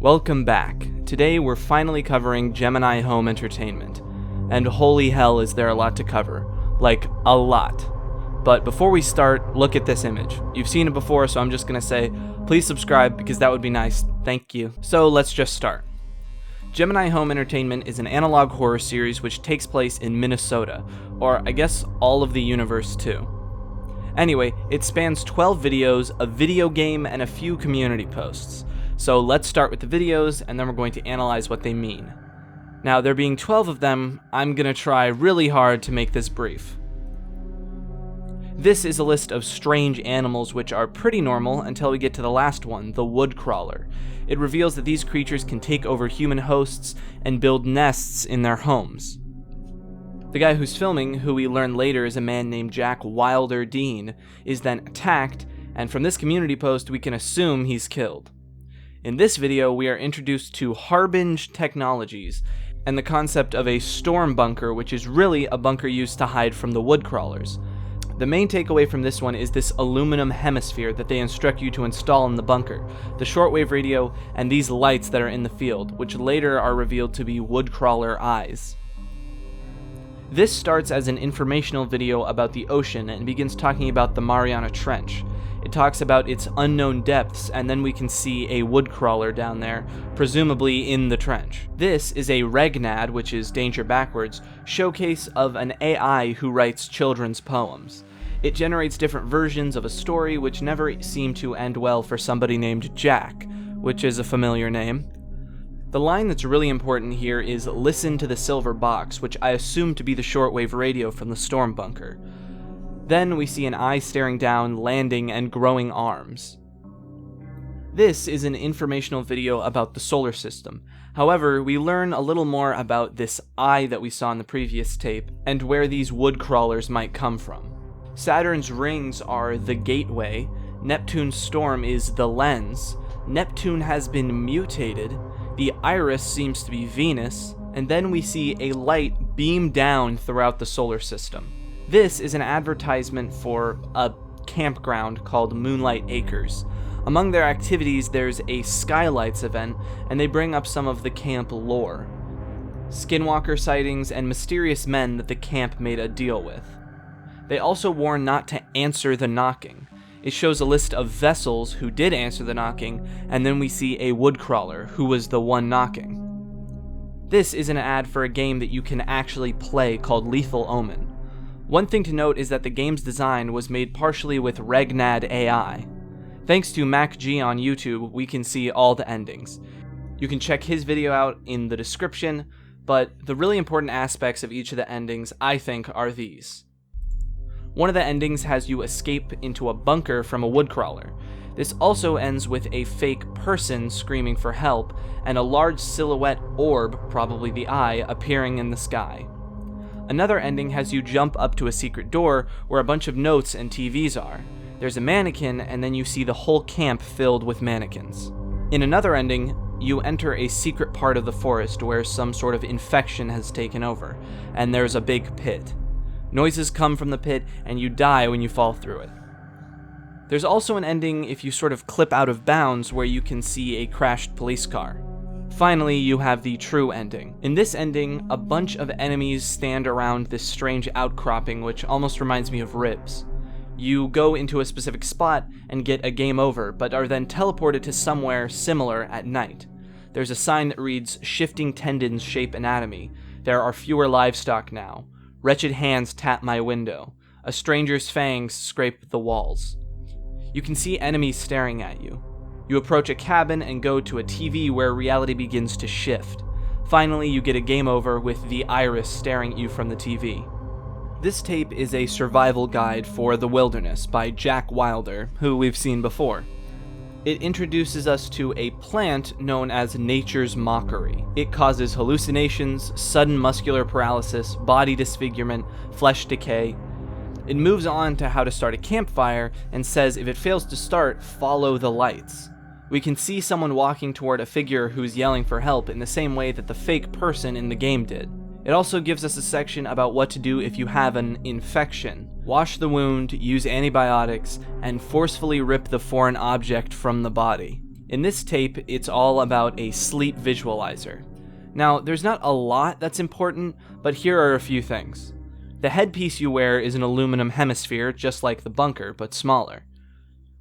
Welcome back. Today we're finally covering Gemini Home Entertainment. And holy hell is there a lot to cover. Like, a lot. But before we start, look at this image. You've seen it before, so I'm just gonna say, please subscribe because that would be nice. Thank you. So let's just start. Gemini Home Entertainment is an analog horror series which takes place in Minnesota, or I guess all of the universe too. Anyway, it spans 12 videos, a video game, and a few community posts. So let's start with the videos, and then we're going to analyze what they mean. Now, there being 12 of them, I'm gonna try really hard to make this brief. This is a list of strange animals which are pretty normal until we get to the last one, the woodcrawler. It reveals that these creatures can take over human hosts and build nests in their homes. The guy who's filming, who we learn later is a man named Jack Wilder Dean, is then attacked, and from this community post we can assume he's killed. In this video, we are introduced to Harbinge Technologies and the concept of a storm bunker, which is really a bunker used to hide from the woodcrawlers. The main takeaway from this one is this aluminum hemisphere that they instruct you to install in the bunker, the shortwave radio, and these lights that are in the field, which later are revealed to be woodcrawler eyes. This starts as an informational video about the ocean and begins talking about the Mariana Trench. It talks about its unknown depths, and then we can see a woodcrawler down there, presumably in the trench. This is a regnad, which is danger backwards, showcase of an AI who writes children's poems. It generates different versions of a story which never seem to end well for somebody named Jack, which is a familiar name. The line that's really important here is "listen to the silver box," which I assume to be the shortwave radio from the storm bunker. Then we see an eye staring down, landing, and growing arms. This is an informational video about the solar system. However, we learn a little more about this eye that we saw in the previous tape, and where these woodcrawlers might come from. Saturn's rings are the gateway, Neptune's storm is the lens, Neptune has been mutated, the iris seems to be Venus, and then we see a light beam down throughout the solar system. This is an advertisement for a campground called Moonlight Acres. Among their activities, there's a Skylights event, and they bring up some of the camp lore. Skinwalker sightings and mysterious men that the camp made a deal with. They also warn not to answer the knocking. It shows a list of vessels who did answer the knocking, and then we see a woodcrawler who was the one knocking. This is an ad for a game that you can actually play called Lethal Omen. One thing to note is that the game's design was made partially with Regnad AI. Thanks to MacG on YouTube, we can see all the endings. You can check his video out in the description, but the really important aspects of each of the endings, I think, are these. One of the endings has you escape into a bunker from a woodcrawler. This also ends with a fake person screaming for help, and a large silhouette orb, probably the eye, appearing in the sky. Another ending has you jump up to a secret door where a bunch of notes and TVs are. There's a mannequin, and then you see the whole camp filled with mannequins. In another ending, you enter a secret part of the forest where some sort of infection has taken over, and there's a big pit. Noises come from the pit, and you die when you fall through it. There's also an ending if you sort of clip out of bounds where you can see a crashed police car. Finally, you have the true ending. In this ending, a bunch of enemies stand around this strange outcropping which almost reminds me of ribs. You go into a specific spot and get a game over, but are then teleported to somewhere similar at night. There's a sign that reads, "Shifting tendons shape anatomy. There are fewer livestock now. Wretched hands tap my window. A stranger's fangs scrape the walls." You can see enemies staring at you. You approach a cabin and go to a TV where reality begins to shift. Finally, you get a game over with the iris staring at you from the TV. This tape is a survival guide for the wilderness by Jack Wilder, who we've seen before. It introduces us to a plant known as nature's mockery. It causes hallucinations, sudden muscular paralysis, body disfigurement, flesh decay. It moves on to how to start a campfire and says if it fails to start, follow the lights. We can see someone walking toward a figure who's yelling for help in the same way that the fake person in the game did. It also gives us a section about what to do if you have an infection. Wash the wound, use antibiotics, and forcefully rip the foreign object from the body. In this tape, it's all about a sleep visualizer. Now, there's not a lot that's important, but here are a few things. The headpiece you wear is an aluminum hemisphere, just like the bunker, but smaller.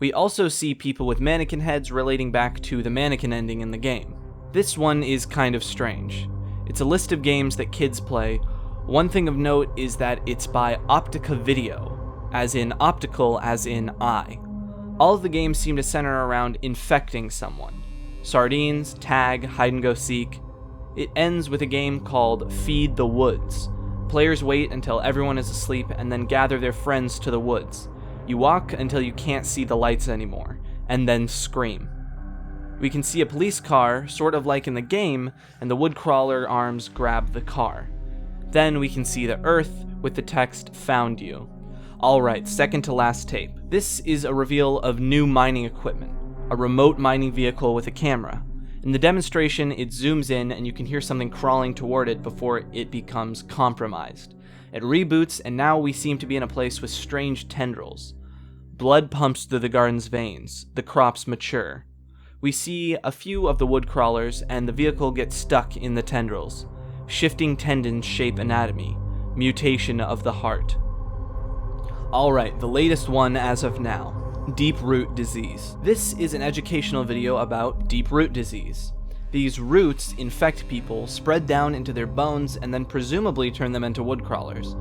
We also see people with mannequin heads relating back to the mannequin ending in the game. This one is kind of strange. It's a list of games that kids play. One thing of note is that it's by Optica Video, as in optical as in eye. All of the games seem to center around infecting someone. Sardines, tag, hide and go seek. It ends with a game called Feed the Woods. Players wait until everyone is asleep and then gather their friends to the woods. You walk until you can't see the lights anymore, and then scream. We can see a police car, sort of like in the game, and the woodcrawler arms grab the car. Then we can see the earth with the text, "Found you." Alright, second to last tape. This is a reveal of new mining equipment, a remote mining vehicle with a camera. In the demonstration, it zooms in and you can hear something crawling toward it before it becomes compromised. It reboots and now we seem to be in a place with strange tendrils. Blood pumps through the garden's veins. The crops mature. We see a few of the woodcrawlers and the vehicle gets stuck in the tendrils. Shifting tendons shape anatomy. Mutation of the heart. Alright, the latest one as of now. Deep root disease. This is an educational video about deep root disease. These roots infect people, spread down into their bones, and then presumably turn them into woodcrawlers.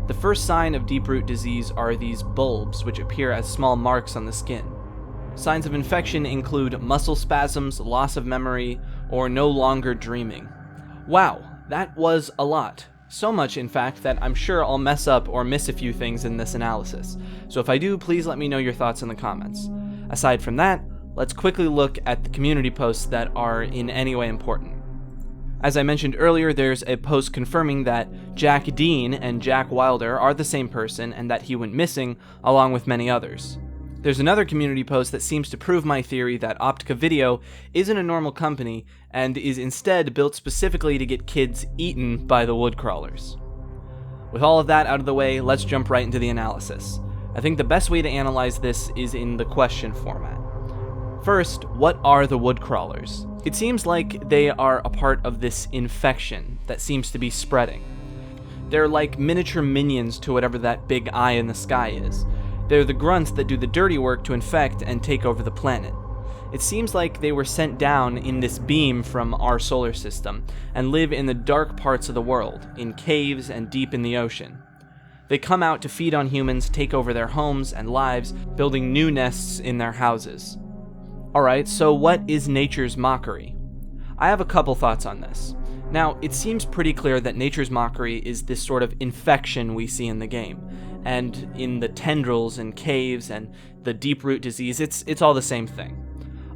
The first sign of deep root disease are these bulbs, which appear as small marks on the skin. Signs of infection include muscle spasms, loss of memory, or no longer dreaming. Wow, that was a lot. So much, in fact, that I'm sure I'll mess up or miss a few things in this analysis. So if I do, please let me know your thoughts in the comments. Aside from that, let's quickly look at the community posts that are in any way important. As I mentioned earlier, there's a post confirming that Jack Dean and Jack Wilder are the same person and that he went missing, along with many others. There's another community post that seems to prove my theory that Optica Video isn't a normal company and is instead built specifically to get kids eaten by the woodcrawlers. With all of that out of the way, let's jump right into the analysis. I think the best way to analyze this is in the question format. First, what are the woodcrawlers? It seems like they are a part of this infection that seems to be spreading. They're like miniature minions to whatever that big eye in the sky is. They're the grunts that do the dirty work to infect and take over the planet. It seems like they were sent down in this beam from our solar system and live in the dark parts of the world, in caves and deep in the ocean. They come out to feed on humans, take over their homes and lives, building new nests in their houses. Alright, so what is nature's mockery? I have a couple thoughts on this. Now, it seems pretty clear that nature's mockery is this sort of infection we see in the game. And in the tendrils and caves and the deep root disease, it's all the same thing.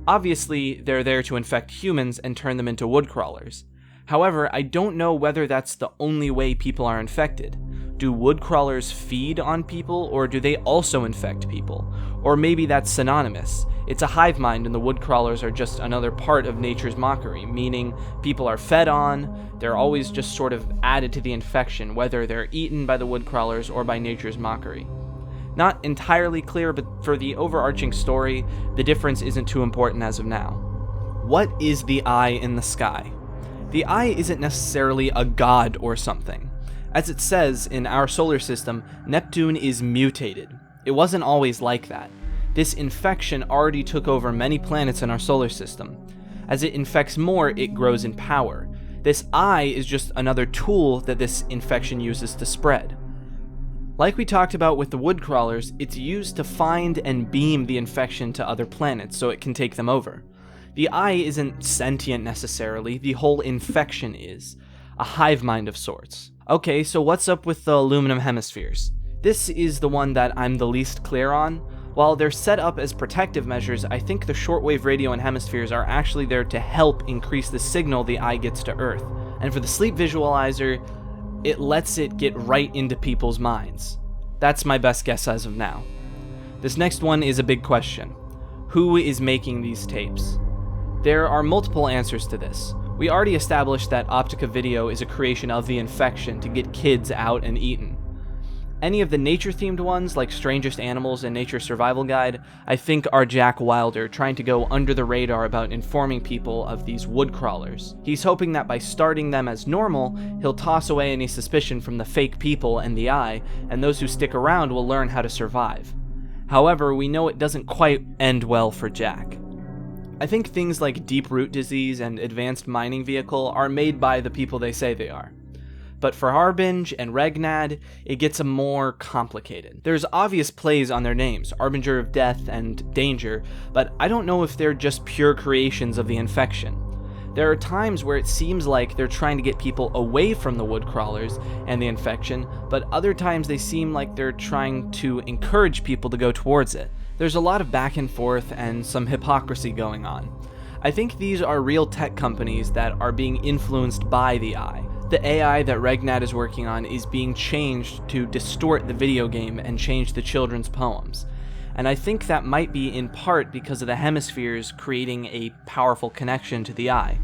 Obviously, they're there to infect humans and turn them into woodcrawlers. However, I don't know whether that's the only way people are infected. Do woodcrawlers feed on people, or do they also infect people? Or maybe that's synonymous. It's a hive mind and the woodcrawlers are just another part of nature's mockery, meaning people are fed on, they're always just sort of added to the infection, whether they're eaten by the woodcrawlers or by nature's mockery. Not entirely clear, but for the overarching story, the difference isn't too important as of now. What is the eye in the sky? The eye isn't necessarily a god or something. As it says in our solar system, Neptune is mutated. It wasn't always like that. This infection already took over many planets in our solar system. As it infects more, it grows in power. This eye is just another tool that this infection uses to spread. Like we talked about with the woodcrawlers, it's used to find and beam the infection to other planets so it can take them over. The eye isn't sentient necessarily, the whole infection is. A hive mind of sorts. Okay, so what's up with the aluminum hemispheres? This is the one that I'm the least clear on. While they're set up as protective measures, I think the shortwave radio and hemispheres are actually there to help increase the signal the eye gets to Earth. And for the sleep visualizer, it lets it get right into people's minds. That's my best guess as of now. This next one is a big question. Who is making these tapes? There are multiple answers to this. We already established that Optica Video is a creation of the infection to get kids out and eaten. Any of the nature-themed ones, like Strangest Animals and Nature Survival Guide, I think are Jack Wilder trying to go under the radar about informing people of these woodcrawlers. He's hoping that by starting them as normal, he'll toss away any suspicion from the fake people and the eye, and those who stick around will learn how to survive. However, we know it doesn't quite end well for Jack. I think things like Deep Root Disease and Advanced Mining Vehicle are made by the people they say they are. But for Harbinge and Regnad, it gets more complicated. There's obvious plays on their names, Harbinger of Death and Danger, but I don't know if they're just pure creations of the infection. There are times where it seems like they're trying to get people away from the woodcrawlers and the infection, but other times they seem like they're trying to encourage people to go towards it. There's a lot of back and forth and some hypocrisy going on. I think these are real tech companies that are being influenced by the eye. The AI that Regnad is working on is being changed to distort the video game and change the children's poems. And I think that might be in part because of the hemispheres creating a powerful connection to the eye.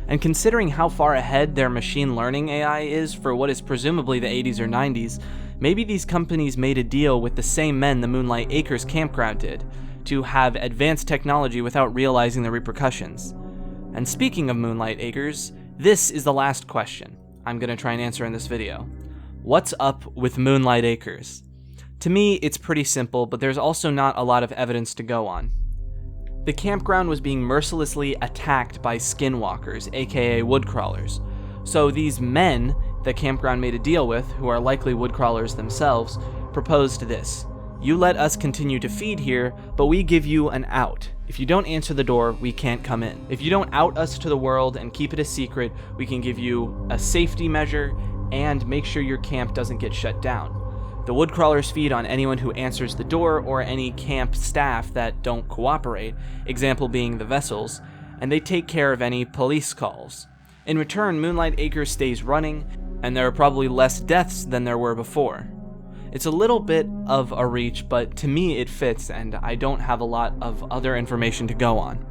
And considering how far ahead their machine learning AI is for what is presumably the 80s or 90s, maybe these companies made a deal with the same men the Moonlight Acres campground did, to have advanced technology without realizing the repercussions. And speaking of Moonlight Acres, this is the last question I'm going to try and answer in this video. What's up with Moonlight Acres? To me, it's pretty simple, but there's also not a lot of evidence to go on. The campground was being mercilessly attacked by skinwalkers, aka woodcrawlers. So these men the campground made a deal with, who are likely woodcrawlers themselves, proposed this. You let us continue to feed here, but we give you an out. If you don't answer the door, we can't come in. If you don't out us to the world and keep it a secret, we can give you a safety measure and make sure your camp doesn't get shut down. The woodcrawlers feed on anyone who answers the door or any camp staff that don't cooperate, example being the vessels, and they take care of any police calls. In return, Moonlight Acres stays running, and there are probably less deaths than there were before. It's a little bit of a reach, but to me it fits, and I don't have a lot of other information to go on.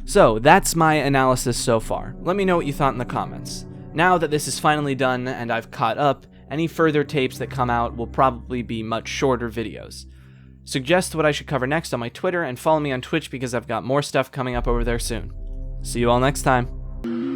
So, that's my analysis so far. Let me know what you thought in the comments. Now that this is finally done and I've caught up, any further tapes that come out will probably be much shorter videos. Suggest what I should cover next on my Twitter, and follow me on Twitch because I've got more stuff coming up over there soon. See you all next time.